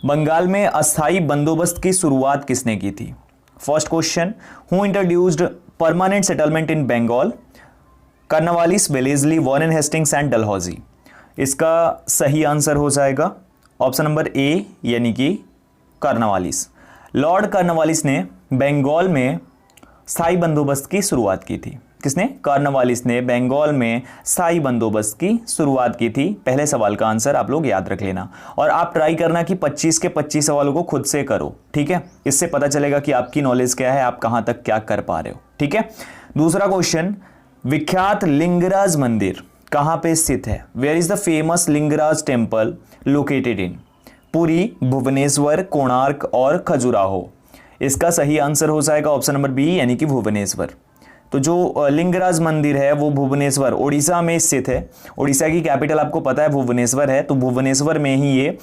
बंगाल में अस्थाई बंदोबस्त की शुरुआत किसने की थी? First question, who introduced permanent settlement in Bengal? Cornwallis, Wellesley, Warren Hastings and Dalhousie. इसका सही आंसर हो जाएगा ऑप्शन नंबर ए यानी कि कर्नवालिस। लॉर्ड कर्नवालिस ने बंगाल में स्थायी बंदोबस्त की शुरुआत की थी। किसने? कर्नवालिस ने बंगाल में स्थायी बंदोबस्त की शुरुआत की थी। पहले सवाल का आंसर आप लोग याद रख लेना और आप ट्राई करना कि 25 के 25 सवालों को खुद से करो, ठीक है? इससे पता चलेगा कि आपकी नॉलेज क्या है, आप कहां तक क्या कर पा रहे हो, ठीक है? दूसरा क्वेश्चन, विख्यात लिंगराज मंदिर कहां पे स्थित है? Where is the famous Lingaraj temple located in? Puri, Bhubaneswar, Konark और खजुराहो। इसका सही आंसर हो जाएगा ऑप्शन नंबर बी यानी कि भुवनेश्वर। तो जो लिंगराज मंदिर है वो भुवनेश्वर उड़ीसा में स्थित है। उड़ीसा की कैपिटल आपको पता है भुवनेश्वर है, तो भुवनेश्वर में ही ये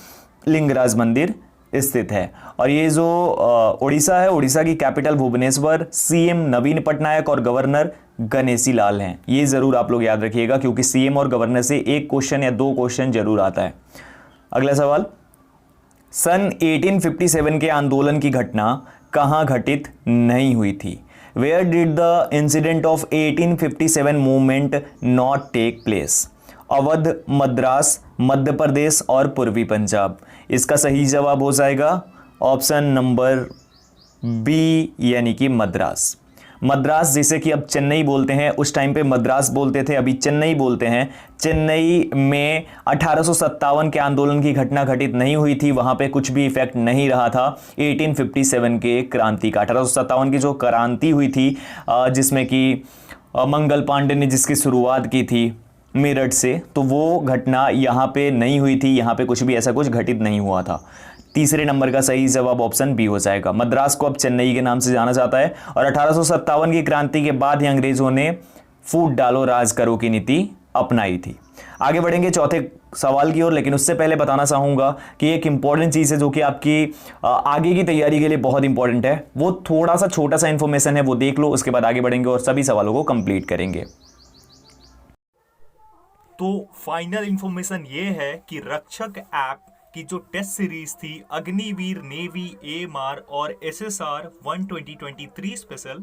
लिंगराज मंदिर स्थित है। और ये जो उड़ीसा है, उड़ीसा की कैपिटल भुवनेश्वर, सीएम नवीन पटनायक और गवर्नर गणेशी लाल हैं। ये जरूर आप लोग याद रखिएगा क्योंकि सीएम और गवर्नर से एक क्वेश्चन या दो क्वेश्चन जरूर आता है। अगला सवाल, सन 1857 के आंदोलन की घटना कहां घटित नहीं हुई थी? Where did the incident of 1857 movement not take place? Awadh, Madras, Madhya Pradesh और पूर्वी पंजाब। इसका सही जवाब हो जाएगा ऑप्शन नंबर बी यानी कि मद्रास। मद्रास जिसे कि अब चेन्नई बोलते हैं, उस टाइम पे मद्रास बोलते थे, अभी चेन्नई बोलते हैं। चेन्नई में 1857 के आंदोलन की घटना घटित नहीं हुई थी, वहां पे कुछ भी इफेक्ट नहीं रहा था 1857 के क्रांति का। 1857 की जो क्रांति हुई थी जिसमें कि मंगल पांडे ने जिसकी शुरुआत की थी मेरठ से, तो वो घटना यहाँ पे नहीं हुई थी, यहाँ पे कुछ भी ऐसा कुछ घटित नहीं हुआ था। तीसरे नंबर का सही जवाब ऑप्शन बी हो जाएगा। मद्रास को अब चेन्नई के नाम से जाना जाता है और 1857 की क्रांति के बाद ही अंग्रेजों ने फूट डालो राज करो की नीति अपनाई थी। आगे बढ़ेंगे चौथे सवाल की ओर, लेकिन उससे पहले बताना चाहूंगा कि एक इंपॉर्टेंट चीज है जो कि आपकी आगे की तैयारी के लिए बहुत इंपॉर्टेंट है। वो थोड़ा सा छोटा सा इंफॉर्मेशन है, वो देख लो, उसके बाद आगे बढ़ेंगे और सभी सवालों को कंप्लीट करेंगे। तो फाइनल इंफॉर्मेशन ये है कि रक्षक ऐप की जो टेस्ट सीरीज थी अग्निवीर नेवी एएमआर और एसएसआर 1 2023 स्पेशल,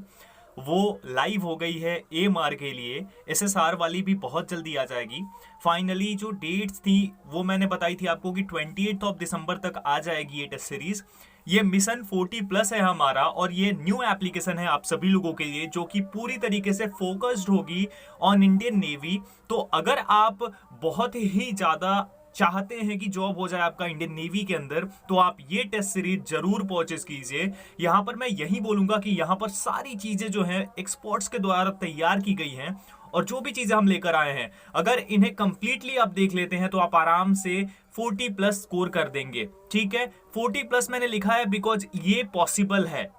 वो लाइव हो गई है एएमआर के लिए। एसएसआर वाली भी बहुत जल्दी आ जाएगी। फाइनली जो डेट्स थी वो मैंने बताई थी आपको कि 28 दिसंबर तक आ जाएगी ये टेस्ट सीरीज। ये मिशन 40+ है हमारा और ये न्यू एप्लीकेशन है आप सभी लोगों के लिए जो कि पूरी तरीके से फोकस्ड होगी ऑन इंडियन नेवी। तो अगर आप बहुत ही ज्यादा चाहते हैं कि जॉब हो जाए आपका इंडियन नेवी के अंदर, तो आप ये टेस्ट सीरीज जरूर परचेज कीजिए। यहां पर मैं यही बोलूंगा कि यहां पर सारी चीजें जो हैं एक्सपर्ट्स के द्वारा तैयार की गई हैं और जो भी चीजें हम लेकर आए हैं अगर इन्हें कंप्लीटली आप देख लेते हैं तो आप आराम से 40+ स्कोर कर देंगे। ठीक है, 40+ मैंने लिखा है बिकॉज ये पॉसिबल है।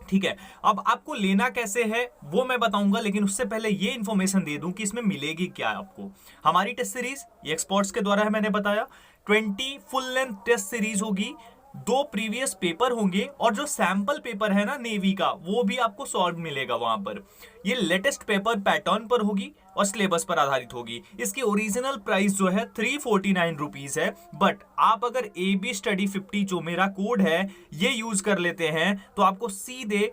ठीक है, अब आपको लेना कैसे है वो मैं बताऊंगा, लेकिन उससे पहले ये इंफॉर्मेशन दे दूं कि इसमें मिलेगी क्या आपको। हमारी टेस्ट सीरीज ये एक्सपर्ट्स के द्वारा है, मैंने बताया 20 फुल लेंथ टेस्ट सीरीज होगी, 2 प्रीवियस पेपर होंगे और जो सैंपल पेपर है ना नेवी का वो भी आपको सॉल्व मिलेगा वहां पर। ये लेटेस्ट पेपर पैटर्न पर होगी और सिलेबस पर आधारित होगी। इसकी ओरिजिनल प्राइस जो है 349 रुपीज है, बट आप अगर AB स्टडी 50 जो मेरा कोड है ये यूज कर लेते हैं तो आपको सीधे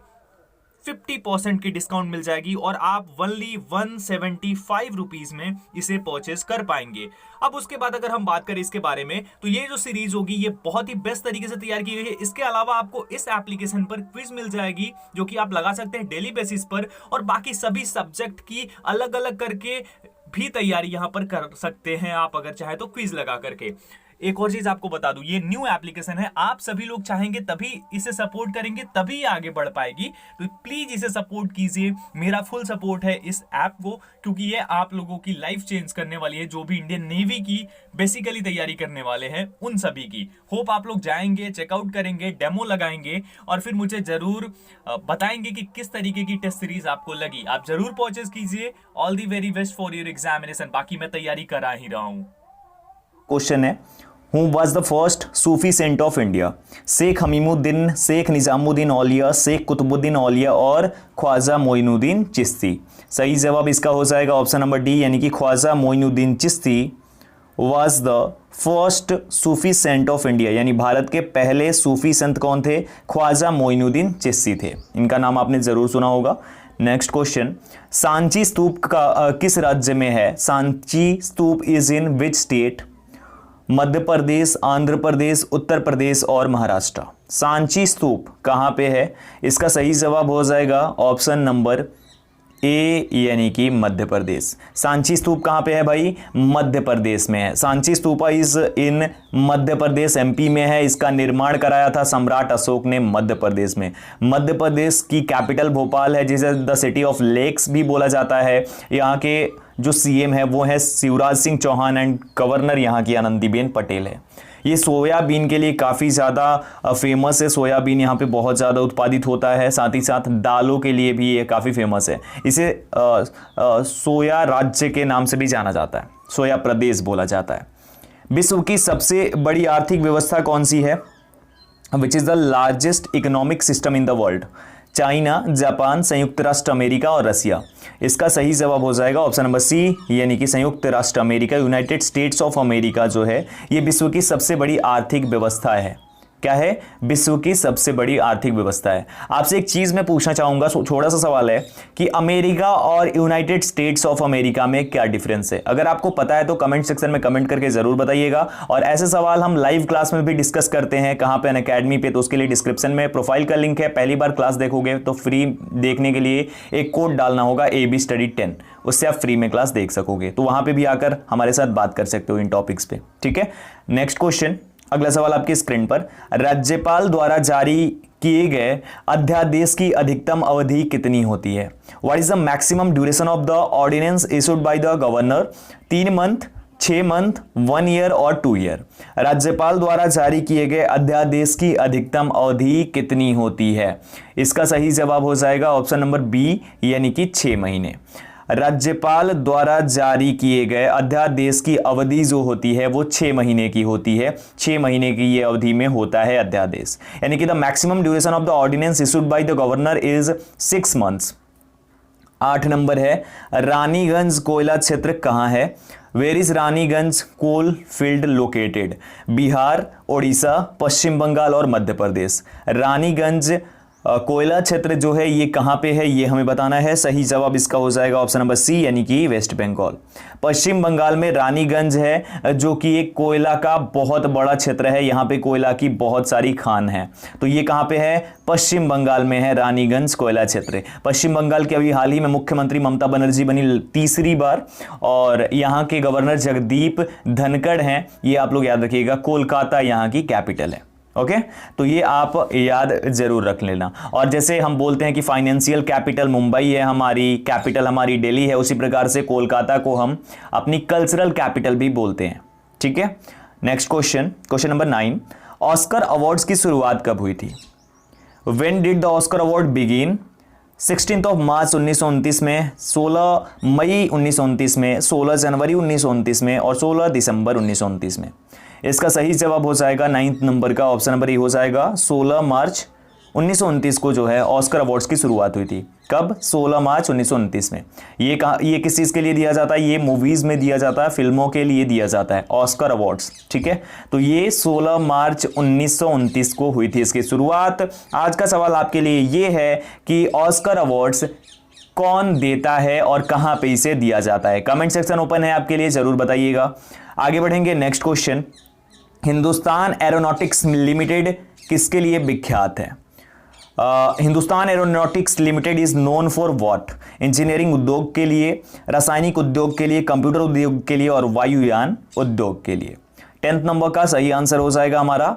50% की डिस्काउंट मिल जाएगी और आप ओनली 175 रुपीज में इसे परचेज कर पाएंगे। अब उसके बाद अगर हम बात करें इसके बारे में तो ये जो सीरीज होगी ये बहुत ही बेस्ट तरीके से तैयार की गई है। इसके अलावा आपको इस एप्लीकेशन पर क्विज मिल जाएगी जो कि आप लगा सकते हैं डेली बेसिस पर और बाकी सभी सब्जेक्ट की अलग अलग करके भी तैयारी यहां पर कर सकते हैं आप अगर चाहे तो क्विज लगा करके। एक और चीज आपको बता दूं, ये न्यू एप्लीकेशन है, आप सभी लोग चाहेंगे तभी इसे सपोर्ट करेंगे तभी आगे बढ़ पाएगी। तो प्लीज इसे सपोर्ट कीजिए, मेरा फुल सपोर्ट है इस ऐप को क्योंकि ये आप लोगों की लाइफ चेंज करने वाली है। जो भी इंडियन नेवी की बेसिकली तैयारी करने वाले हैं उन सभी की। होप आप लोग जाएंगे, चेकआउट करेंगे, डेमो लगाएंगे और फिर मुझे जरूर बताएंगे कि किस तरीके की टेस्ट सीरीज आपको लगी। आप जरूर परचेज कीजिए। All the very best for your examination. बाकी मैं तैयारी करा ही रहा हूं। क्वेश्चन है, who was the first Sufi saint of India? Sheikh Hamimuddin, Sheikh Nizamuddin Auliya, Sheikh Qutbuddin Auliya और ख्वाजा मोइनुद्दीन चिश्ती। सही जवाब इसका हो जाएगा ऑप्शन नंबर डी यानी कि Khwaja Moinuddin Chishti was the first Sufi saint of India, यानी भारत के पहले सूफी संत कौन थे? ख्वाजा मोइनुद्दीन चिश्ती थे। इनका नाम आपने जरूर सुना होगा। नेक्स्ट क्वेश्चन, सांची स्तूप का किस राज्य में है? सांची स्तूप is in which state? Madhya Pradesh, Andhra Pradesh, Uttar Pradesh और महाराष्ट्र। सांची स्तूप कहां पे है? इसका सही जवाब हो जाएगा ऑप्शन नंबर ए, यानी कि मध्य प्रदेश। सांची स्तूप कहां पे है भाई? मध्य प्रदेश में है। Sanchi stupa is in Madhya Pradesh, MP में है। इसका निर्माण कराया था सम्राट अशोक ने मध्य प्रदेश में। मध्य प्रदेश की कैपिटल भोपाल है, जिसे द सिटी ऑफ लेक्स भी बोला जाता है। यहाँ के जो सीएम है वो है शिवराज सिंह चौहान एंड गवर्नर यहाँ की आनंदीबेन पटेल है। ये सोयाबीन के लिए काफ़ी ज़्यादा फेमस है। सोयाबीन यहाँ पे बहुत ज़्यादा उत्पादित होता है। साथ ही साथ दालों के लिए भी ये काफ़ी फेमस है। इसे सोया राज्य के नाम से भी जाना जाता है, सोया प्रदेश बोला जाता है। विश्व की सबसे बड़ी आर्थिक व्यवस्था कौन सी है? Which is the largest economic system in the world? China, Japan, संयुक्त राष्ट्र अमेरिका और रसिया। इसका सही जवाब हो जाएगा ऑप्शन नंबर सी, यानी कि संयुक्त राष्ट्र America. United states of America जो है ये विश्व की सबसे बड़ी आर्थिक व्यवस्था है। क्या है? विश्व की सबसे बड़ी आर्थिक व्यवस्था है। आपसे एक चीज मैं पूछना चाहूंगा, छोटा सा सवाल है कि अमेरिका और यूनाइटेड स्टेट्स ऑफ अमेरिका में क्या डिफरेंस है? अगर आपको पता है तो कमेंट सेक्शन में कमेंट करके जरूर बताइएगा। और ऐसे सवाल हम लाइव क्लास में भी डिस्कस करते हैं। कहां पे? अनअकैडमी पे। तो उसके लिए डिस्क्रिप्शन में प्रोफाइल का लिंक है। पहली बार क्लास देखोगे तो फ्री देखने के लिए एक कोड डालना होगा AB Study 10, उससे आप फ्री में क्लास देख सकोगे। तो वहां पर भी आकर हमारे साथ बात कर सकते हो इन टॉपिक्स पे। ठीक है, नेक्स्ट क्वेश्चन, अगला सवाल आपकी स्क्रीन पर। राज्यपाल द्वारा जारी किए गए अध्यादेश की अधिकतम अवधि कितनी होती है? What is the maximum duration of the ordinance issued by the governor? 3 month, 6 month, 1 year और 2 ईयर। राज्यपाल द्वारा जारी किए गए अध्यादेश की अधिकतम अवधि कितनी होती है? इसका सही जवाब हो जाएगा ऑप्शन नंबर बी, यानी कि 6 महीने। राज्यपाल द्वारा जारी किए गए अध्यादेश की अवधि जो होती है वो 6 महीने की होती है। 6 महीने की ये अवधि में होता है अध्यादेश, यानी कि the maximum duration of the ordinance issued by the governor is 6 months. 8 नंबर है, रानीगंज कोयला क्षेत्र कहाँ है? Where is Raniganj coal field located? Bihar, Odisha, Paschim Bangal और मध्य प्रदेश। रानीगंज कोयला क्षेत्र जो है ये कहाँ पे है ये हमें बताना है। सही जवाब इसका हो जाएगा ऑप्शन नंबर सी, यानी कि वेस्ट बंगाल। पश्चिम बंगाल में रानीगंज है, जो कि एक कोयला का बहुत बड़ा क्षेत्र है। यहाँ पे कोयला की बहुत सारी खान है। तो ये कहाँ पे है? पश्चिम बंगाल में है रानीगंज कोयला क्षेत्र। पश्चिम बंगाल के अभी हाल ही में मुख्यमंत्री ममता बनर्जी बनी तीसरी बार, और यहाँ के गवर्नर जगदीप धनखड़ हैं। ये आप लोग याद रखिएगा। कोलकाता यहाँ की कैपिटल है। ओके, तो ये आप याद जरूर रख लेना। और जैसे हम बोलते हैं कि फाइनेंशियल कैपिटल मुंबई है हमारी, कैपिटल हमारी दिल्ली है, उसी प्रकार से कोलकाता को हम अपनी कल्चरल कैपिटल भी बोलते हैं। ठीक है, next question, question number 9। Oscar awards की शुरुआत कब हुई थी? When did the Oscar award begin? 16 मार्च 1929 में, 16 मई 1929 में, 16 जनवरी 1929 में और 16 दिसंबर 1929 में। इसका सही जवाब हो जाएगा 9 नंबर का, ऑप्शन नंबर ए हो जाएगा। 16 मार्च 1929 को जो है ऑस्कर अवार्ड्स की शुरुआत हुई थी। कब? 16 मार्च 1929 में। ये किस चीज़ के लिए दिया जाता है? ये मूवीज़ में दिया जाता है, फिल्मों के लिए दिया जाता है ऑस्कर अवार्ड्स। ठीक है, तो ये 16 मार्च 1929 को हुई थी इसकी शुरुआत। आज का सवाल आपके लिए ये है कि ऑस्कर अवार्ड्स कौन देता है और कहाँ पे इसे दिया जाता है? कमेंट सेक्शन ओपन है आपके लिए, जरूर बताइएगा। आगे बढ़ेंगे, next question. Hindustan aeronautics limited किसके लिए विख्यात है? Hindustan aeronautics limited is known for what? Engineering उद्योग के लिए, रासायनिक उद्योग के लिए, कंप्यूटर उद्योग के लिए और वायुयान उद्योग के लिए। 10th नंबर का सही आंसर हो जाएगा हमारा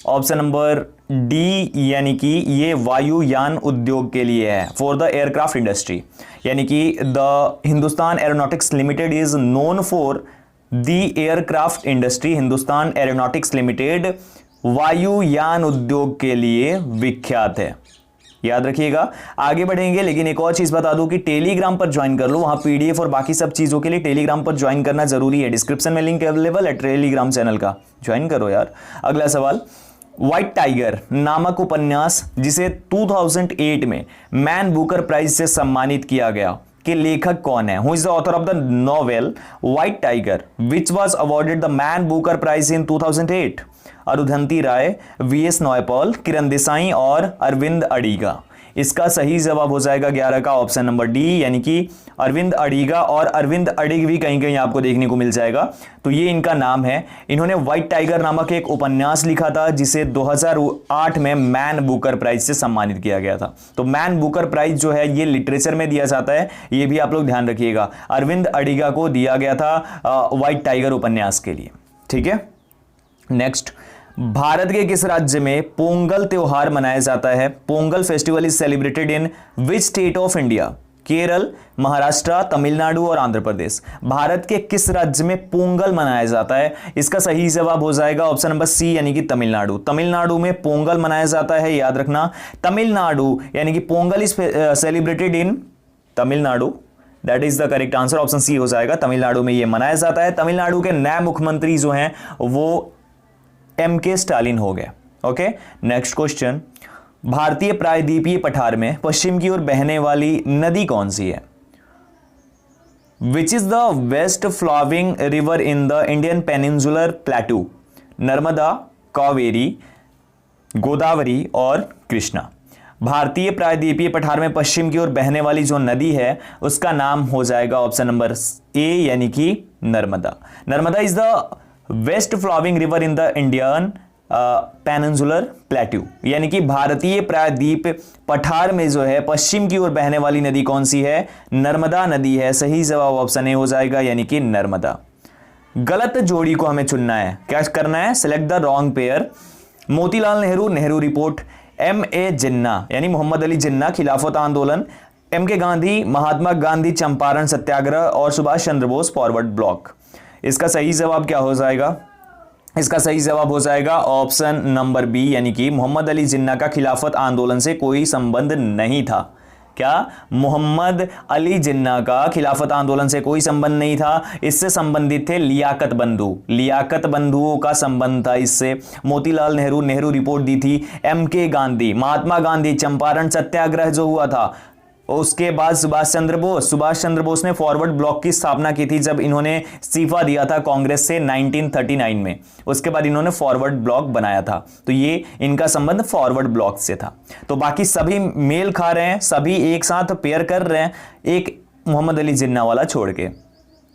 ऑप्शन नंबर डी, यानी कि ये वायुयान उद्योग के लिए है, फॉर द एयरक्राफ्ट इंडस्ट्री। यानी कि the Hindustan aeronautics limited is known for the aircraft industry. Hindustan aeronautics limited वायुयान उद्योग के लिए विख्यात है, याद रखिएगा। आगे बढ़ेंगे, लेकिन एक और चीज बता दूं कि टेलीग्राम पर ज्वाइन कर लो। वहां पीडीएफ और बाकी सब चीजों के लिए टेलीग्राम पर ज्वाइन करना जरूरी है। डिस्क्रिप्शन में लिंक अवेलेबल है टेलीग्राम चैनल का, ज्वाइन करो यार। अगला सवाल, व्हाइट टाइगर नामक उपन्यास जिसे 2008 में मैन बुकर प्राइज से सम्मानित किया गया, के लेखक कौन है? Who is the author of the novel White Tiger which was awarded the Man Booker Prize in 2008? Arundhati Roy, VS Naipaul, Kiran Desai और अरविंद अडिगा। इसका सही जवाब हो जाएगा 11 का ऑप्शन नंबर डी, यानी कि अरविंद अडिगा। और अरविंद अडिग भी कहीं कहीं आपको देखने को मिल जाएगा, तो ये इनका नाम है। इन्होंने व्हाइट टाइगर नामक एक उपन्यास लिखा था जिसे 2008 में मैन बुकर प्राइज से सम्मानित किया गया था। तो मैन बुकर प्राइज जो है ये लिटरेचर में दिया जाता है, ये भी आप लोग ध्यान रखिएगा। अरविंद अडिगा को दिया गया था व्हाइट टाइगर उपन्यास के लिए, ठीक है। नेक्स्ट, भारत के किस राज्य में पोंगल त्योहार मनाया जाता है? Pongal festival is celebrated in which state of India? Kerala, Maharashtra, Tamil Nadu और आंध्र प्रदेश। भारत के किस राज्य में पोंगल मनाया जाता है? इसका सही जवाब हो जाएगा ऑप्शन नंबर सी, यानी कि तमिलनाडु। तमिलनाडु में पोंगल मनाया जाता है, याद रखना। तमिलनाडु यानी कि Pongal is celebrated in Tamil Nadu, that is the correct answer, option C हो जाएगा। तमिलनाडु में यह मनाया जाता है। तमिलनाडु के नए मुख्यमंत्री जो हैं वो एम.के. स्टालिन हो गए। ओके, नेक्स्ट क्वेश्चन, भारतीय प्रायद्वीपीय पठार में पश्चिम की ओर बहने वाली नदी कौन सी है? Which is the west flowing river in the Indian peninsular plateau? Narmada, Kaveri, Godavari और कृष्णा। भारतीय प्रायद्वीपीय पठार में पश्चिम की ओर बहने वाली जो नदी है उसका नाम हो जाएगा ऑप्शन नंबर ए, यानी कि Narmada. Narmada is the west flowing river in the Indian peninsular plateau, यानी कि भारतीय प्रायद्वीप पठार में जो है पश्चिम की ओर बहने वाली नदी कौन सी है? नर्मदा नदी है। सही जवाब ऑप्शन ए हो जाएगा, यानी कि नर्मदा। गलत जोड़ी को हमें चुनना है, क्या करना है? Select the wrong pair. Motilal Nehru, Nehru report. M.A. जिन्ना यानी मोहम्मद अली जिन्ना, खिलाफत आंदोलन। M.K. गांधी, महात्मा गांधी चंपारण सत्याग्रह और सुभाष चंद्र बोस फॉरवर्ड ब्लॉक। इसका सही जवाब क्या हो जाएगा? इसका सही जवाब हो जाएगा ऑप्शन नंबर बी, यानी कि मोहम्मद अली जिन्ना का खिलाफत आंदोलन से कोई संबंध नहीं था। क्या? मोहम्मद अली जिन्ना का खिलाफत आंदोलन से कोई संबंध नहीं था, इससे संबंधित थे लियाकत बंधु। लियाकत बंधुओं का संबंध था इससे। मोतीलाल नेहरू, नेहरू रिपोर्ट दी थी। M.K. गांधी, महात्मा गांधी चंपारण सत्याग्रह जो हुआ था, उसके बाद सुभाष चंद्र बोस ने फॉरवर्ड ब्लॉक की स्थापना की थी जब इन्होंने इस्तीफा दिया था कांग्रेस से 1939 में। उसके बाद इन्होंने फॉरवर्ड ब्लॉक बनाया था, तो ये इनका संबंध फॉरवर्ड ब्लॉक से था। तो बाकी सभी मेल खा रहे हैं, सभी एक साथ पेयर कर रहे हैं, एक मोहम्मद अली जिन्ना वाला छोड़ के,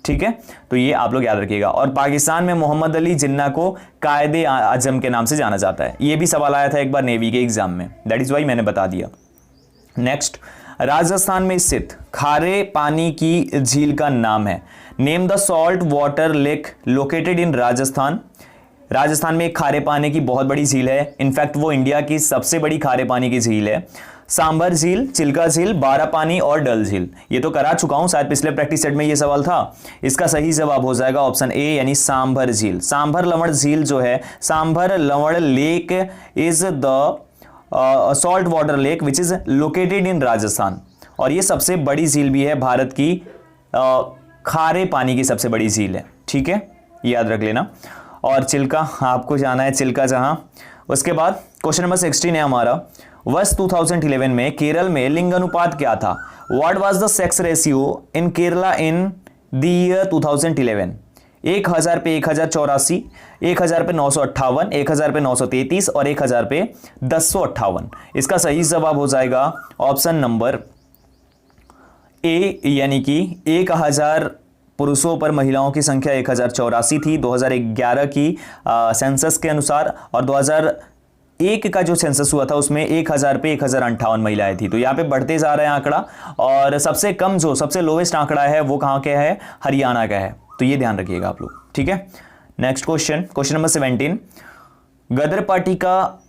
ठीक है। तो ये आप लोग याद रखिएगा। और पाकिस्तान में मोहम्मद अली जिन्ना को कायदे आजम के नाम से जाना जाता है। ये भी सवाल आया था एक बार नेवी के एग्जाम में, दैट इज वाई मैंने बता दिया। नेक्स्ट, राजस्थान में स्थित खारे पानी की झील का नाम है। Name the salt water lake located in Rajasthan. Rajasthan में एक खारे पानी की बहुत बड़ी झील है, इनफैक्ट वो इंडिया की सबसे बड़ी खारे पानी की झील है। सांभर झील, चिल्का झील, बारा पानी और डल झील। ये तो करा चुका हूं, शायद पिछले प्रैक्टिस सेट में ये सवाल था। इसका सही जवाब हो जाएगा ऑप्शन ए, यानी सांभर झील। सांभर लवण झील जो है, सांभर लवण lake is the salt water lake which is located इन राजस्थान, और ये सबसे बड़ी झील भी है भारत की, खारे पानी की सबसे बड़ी झील है, ठीक है, याद रख लेना। और चिल्का, आपको जाना है चिल्का जहां। उसके बाद क्वेश्चन नंबर 16 है हमारा, वर्ष 2011 में केरल में लिंग अनुपात क्या था? What was the sex ratio in Kerala in the year 2011? 1000 पे 1084, 1000 पे 958, 1000 पे 933 और 1000 पे 1058। इसका सही जवाब हो जाएगा ऑप्शन नंबर ए, यानी कि 1000 पुरुषों पर महिलाओं की संख्या 1084 थी 2011 की सेंसस के अनुसार, और 2001 का जो सेंसस हुआ था उसमें 1000 पे 1058 महिलाएं थी। तो यहाँ पे बढ़ते जा रहे हैं आंकड़ा, और सबसे कम जो सबसे लोवेस्ट आंकड़ा है वो कहाँ का है? हरियाणा का है। तो ये ध्यान रखिएगा आप लोग, ठीक है। Next question, question number 17, Ghadar party का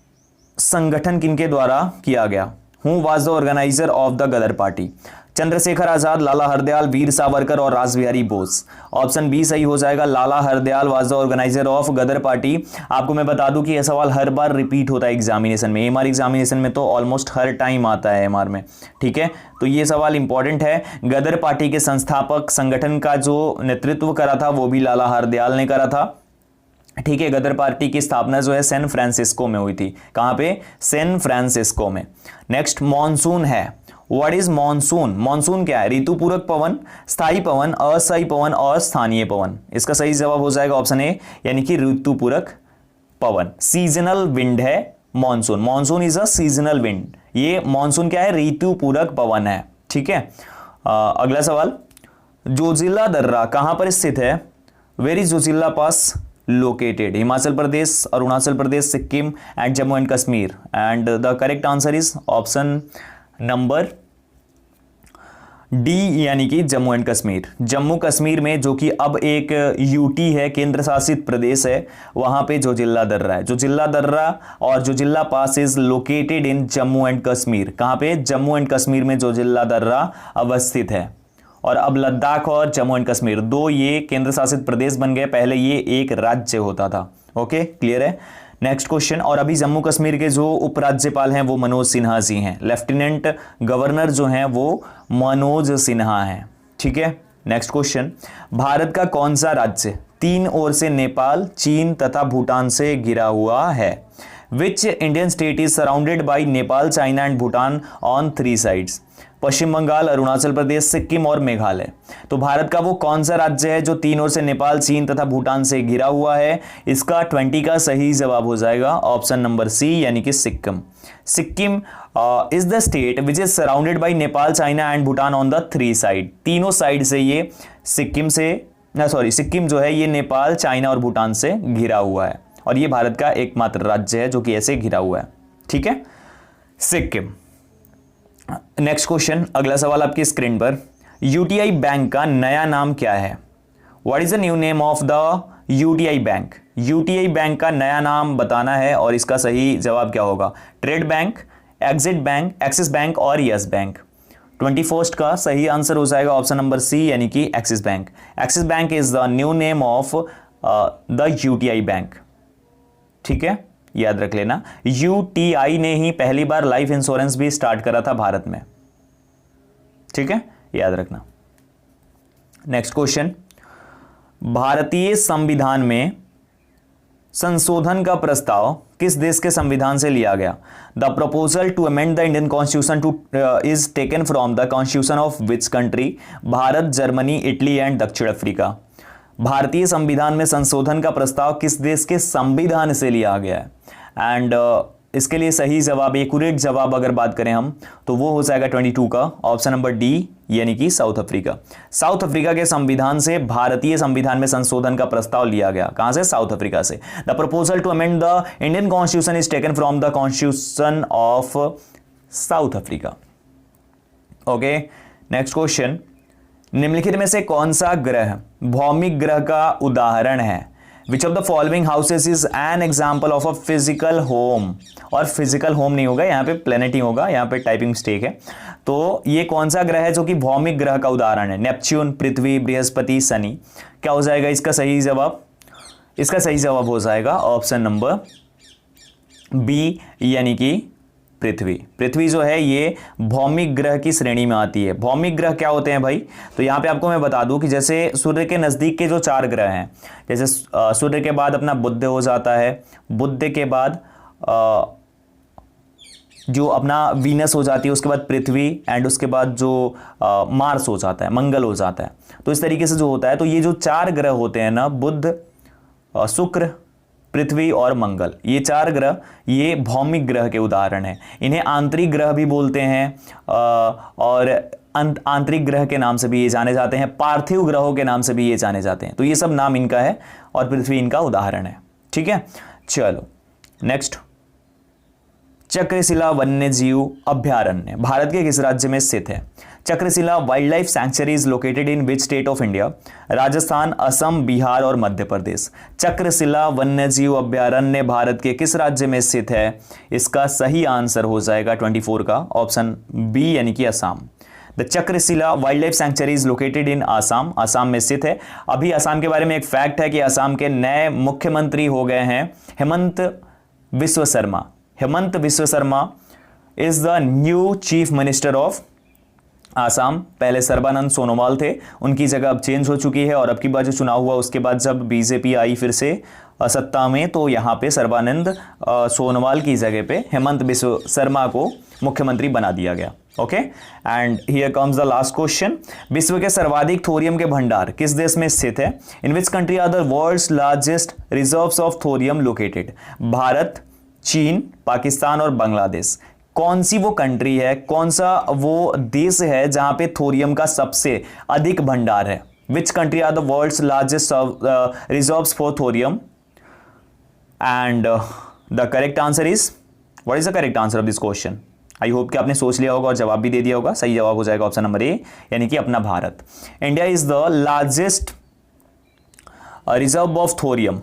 संगठन किनके द्वारा किया गया? Who was the organiser of the Ghadar party? Chandrashekhar Azad, Lala Hardayal, Veer Savarkar और रासबिहारी बोस। ऑप्शन बी सही हो जाएगा, Lala Hardayal was the organiser of Ghadar party. आपको मैं बता दूं कि यह सवाल हर बार रिपीट होता है एग्जामिनेशन में, एमआर एग्जामिनेशन में तो ऑलमोस्ट हर टाइम आता है एमआर में, ठीक है। तो ये सवाल इंपॉर्टेंट है। गदर पार्टी के संस्थापक संगठन का जो नेतृत्व करा था वो भी लाला हरदयाल ने करा था, ठीक है। गदर पार्टी की स्थापना जो है सैन फ्रांसिस्को में हुई थी। कहां पे? सैन फ्रांसिस्को में। नेक्स्ट, मॉनसून है व्हाट इज मॉनसून? मॉनसून क्या है? ऋतुपूरक पवन, स्थायी पवन, अस्थायी पवन और स्थानीय पवन। इसका सही जवाब हो जाएगा ऑप्शन ए, यानी कि ऋतुपूरक पवन। सीजनल विंड है monsoon. Monsoon is a seasonal wind. ये मॉनसून क्या है? ऋतुपूरक पवन है। ठीक है। अगला सवाल, जोजिला दर्रा कहां पर स्थित है? Where is Zojila pass located? Himachal Pradesh, Arunachal Pradesh, Sikkim and Jammu and Kashmir. And the correct answer is option number D, यानी कि जम्मू एंड कश्मीर। जम्मू कश्मीर में, जो कि अब एक यूटी है, केंद्र शासित प्रदेश है, वहां पे जोजिला दर्रा है। जोजिला दर्रा और Zojila pass is located in Jammu and Kashmir. कहां पे? जम्मू एंड कश्मीर में जोजिला दर्रा अवस्थित है। और अब लद्दाख और जम्मू एंड कश्मीर दो ये केंद्र शासित प्रदेश बन गए, पहले ये एक राज्य होता था। ओके, क्लियर है। नेक्स्ट क्वेश्चन, और अभी जम्मू कश्मीर के जो उपराज्यपाल हैं वो मनोज सिन्हा जी हैं। लेफ्टिनेंट गवर्नर जो हैं वो मनोज सिन्हा हैं। ठीक है। नेक्स्ट क्वेश्चन, भारत का कौन सा राज्य तीन ओर से नेपाल, चीन तथा भूटान से घिरा हुआ है? Which Indian state is surrounded by Nepal, China and Bhutan on 3 sides? Paschim Bangal, Arunachal Pradesh, Sikkim और मेघालय। तो भारत का वो कौन सा राज्य है जो तीन ओर से नेपाल, चीन तथा भूटान से घिरा हुआ है? इसका 20 का सही जवाब हो जाएगा ऑप्शन नंबर सी, यानी कि Sikkim. Sikkim is the state which is surrounded by Nepal, China and Bhutan on the 3 side. तीनों साइड से ये सिक्किम जो है ये नेपाल, चाइना और भूटान से घिरा हुआ है, और ये भारत का एकमात्र राज्य है जो कि ऐसे घिरा हुआ है। ठीक है, सिक्किम। नेक्स्ट क्वेश्चन, अगला सवाल आपकी स्क्रीन पर, यूटीआई बैंक का नया नाम क्या है? What is the new name of the UTI bank? UTI bank का नया नाम बताना है, और इसका सही जवाब क्या होगा? Trade bank, exit bank, axis bank और यस बैंक। 21st का सही आंसर हो जाएगा ऑप्शन नंबर सी, यानी कि axis bank. Axis bank is the new name of the UTI bank. ठीक है, याद रख लेना। यूटीआई ने ही पहली बार लाइफ इंश्योरेंस भी स्टार्ट करा था भारत में। ठीक है, याद रखना। नेक्स्ट क्वेश्चन, भारतीय संविधान में संशोधन का प्रस्ताव किस देश के संविधान से लिया गया? The proposal to amend the Indian constitution to is taken from the constitution of which country? Bharat, Germany, Italy and दक्षिण अफ्रीका। भारतीय संविधान में संशोधन का प्रस्ताव किस देश के संविधान से लिया गया है? एंड इसके लिए सही जवाब, एक्यूरेट जवाब अगर बात करें हम, तो वो हो जाएगा 22 का ऑप्शन नंबर डी, यानी कि साउथ अफ्रीका। साउथ अफ्रीका के संविधान से भारतीय संविधान में संशोधन का प्रस्ताव लिया गया। कहां से? साउथ अफ्रीका से। The proposal to amend the Indian constitution is taken from the constitution of South Africa. Okay, next question, निम्नलिखित में से कौन सा ग्रह भौमिक ग्रह का उदाहरण है? Which of the following houses is an example of a physical home? और फिजिकल होम नहीं होगा, यहाँ पे प्लेनेट ही होगा, यहाँ पे टाइपिंग मिस्टेक है। तो ये कौन सा ग्रह है जो कि भौमिक ग्रह का उदाहरण है? नेपच्यून, पृथ्वी, बृहस्पति, शनि। क्या हो जाएगा इसका सही जवाब? इसका सही जवाब हो जाएगा ऑप्शन नंबर बी, यानी कि पृथ्वी। पृथ्वी जो है ये भौमिक ग्रह की श्रेणी में आती है। भौमिक ग्रह क्या होते हैं भाई? तो यहाँ पे आपको मैं बता दूं कि जैसे सूर्य के नज़दीक के जो 4 ग्रह हैं, जैसे सूर्य के बाद अपना बुध हो जाता है, बुध के बाद जो अपना वीनस हो जाती है, उसके बाद पृथ्वी, एंड उसके बाद जो मार्स हो जाता है, मंगल हो जाता है। तो इस तरीके से जो होता है, तो ये जो 4 ग्रह होते हैं ना, बुध, शुक्र, पृथ्वी और मंगल, ये 4 ग्रह ये भौमिक ग्रह के उदाहरण हैं। इन्हें आंतरिक ग्रह भी बोलते हैं, और आंतरिक ग्रह के नाम से भी ये जाने जाते हैं, पार्थिव ग्रहों के नाम से भी ये जाने जाते हैं। तो ये सब नाम इनका है, और पृथ्वी इनका उदाहरण है। ठीक है, चलो नेक्स्ट, चक्रशिला वन्यजीव अभ्यारण्य भारत के किस राज्य में स्थित है? Chakrashila wild life sanctuary is located in which state of India? Rajasthan, Assam, Bihar और मध्य प्रदेश। चक्रशिला वन्यजीव अभ्यारण्य भारत के किस राज्य में स्थित है? इसका सही आंसर हो जाएगा 24 का ऑप्शन बी, यानी कि Assam. The Chakrashila wild life sanctuary is located in Assam, Assam में स्थित है। अभी आसाम के बारे में एक फैक्ट है कि आसाम के नए मुख्यमंत्री हो गए हैं Hemant Biswa Sharma. Hemant Biswa Sharma is the new chief minister of Assam. पहले सर्बानंद सोनोवाल थे, उनकी जगह अब चेंज हो चुकी है, और अब की बार जो चुनाव हुआ उसके बाद जब बीजेपी आई फिर से सत्ता में, तो यहाँ पे सर्बानंद सोनोवाल की जगह पे हेमंत बिस्वा शर्मा को मुख्यमंत्री बना दिया गया। Okay and here comes the last question. विश्व के सर्वाधिक थोरियम के भंडार किस देश में स्थित है? In which country are the world's largest reserves of thorium located? Bharat, चीन, पाकिस्तान और बांग्लादेश। कौन सी वो कंट्री है, कौन सा वो देश है जहां पे थोरियम का सबसे अधिक भंडार है? Which country are the world's largest reserves for thorium? And the correct answer is, what is the correct answer of this question? I hope कि आपने सोच लिया होगा और जवाब भी दे दिया होगा। सही जवाब हो जाएगा ऑप्शन नंबर ए, यानी कि अपना Bharat. India is the largest reserve of thorium.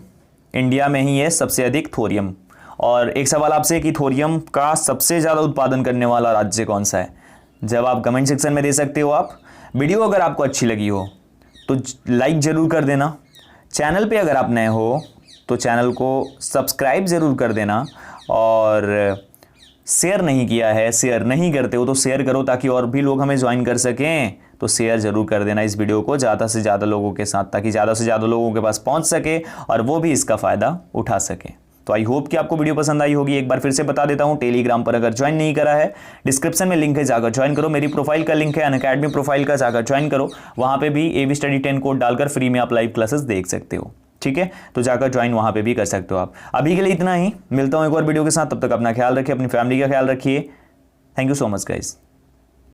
India में ही है सबसे अधिक थोरियम। और एक सवाल आपसे कि थोरियम का सबसे ज़्यादा उत्पादन करने वाला राज्य कौन सा है? जवाब कमेंट सेक्शन में दे सकते हो आप। वीडियो अगर आपको अच्छी लगी हो तो लाइक ज़रूर कर देना। चैनल पे अगर आप नए हो तो चैनल को सब्सक्राइब ज़रूर कर देना। और शेयर नहीं किया है, शेयर नहीं करते हो तो शेयर करो ताकि और भी लोग हमें ज्वाइन कर सकें। तो शेयर जरूर कर देना इस वीडियो को ज़्यादा से ज़्यादा लोगों के साथ, ताकि ज़्यादा से ज़्यादा लोगों के पास पहुंच सके और वो भी इसका फ़ायदा उठा सके। तो आई होप कि आपको वीडियो पसंद आई होगी। एक बार फिर से बता देता हूं, टेलीग्राम पर अगर ज्वाइन नहीं करा है, डिस्क्रिप्शन में लिंक है, जाकर ज्वाइन करो। मेरी प्रोफाइल का लिंक है, अनअकैडमी प्रोफाइल का, जाकर ज्वाइन करो। वहां पे भी एवी स्टडी 10 कोड डालकर फ्री में आप लाइव क्लासेस देख सकते हो। ठीक है, तो जाकर ज्वाइन वहां पे भी कर सकते हो आप। अभी के लिए इतना ही, मिलता हूं एक और वीडियो के साथ। तब तक अपना ख्याल रखिए, अपनी फैमिली का ख्याल रखिए। Thank you so much guys.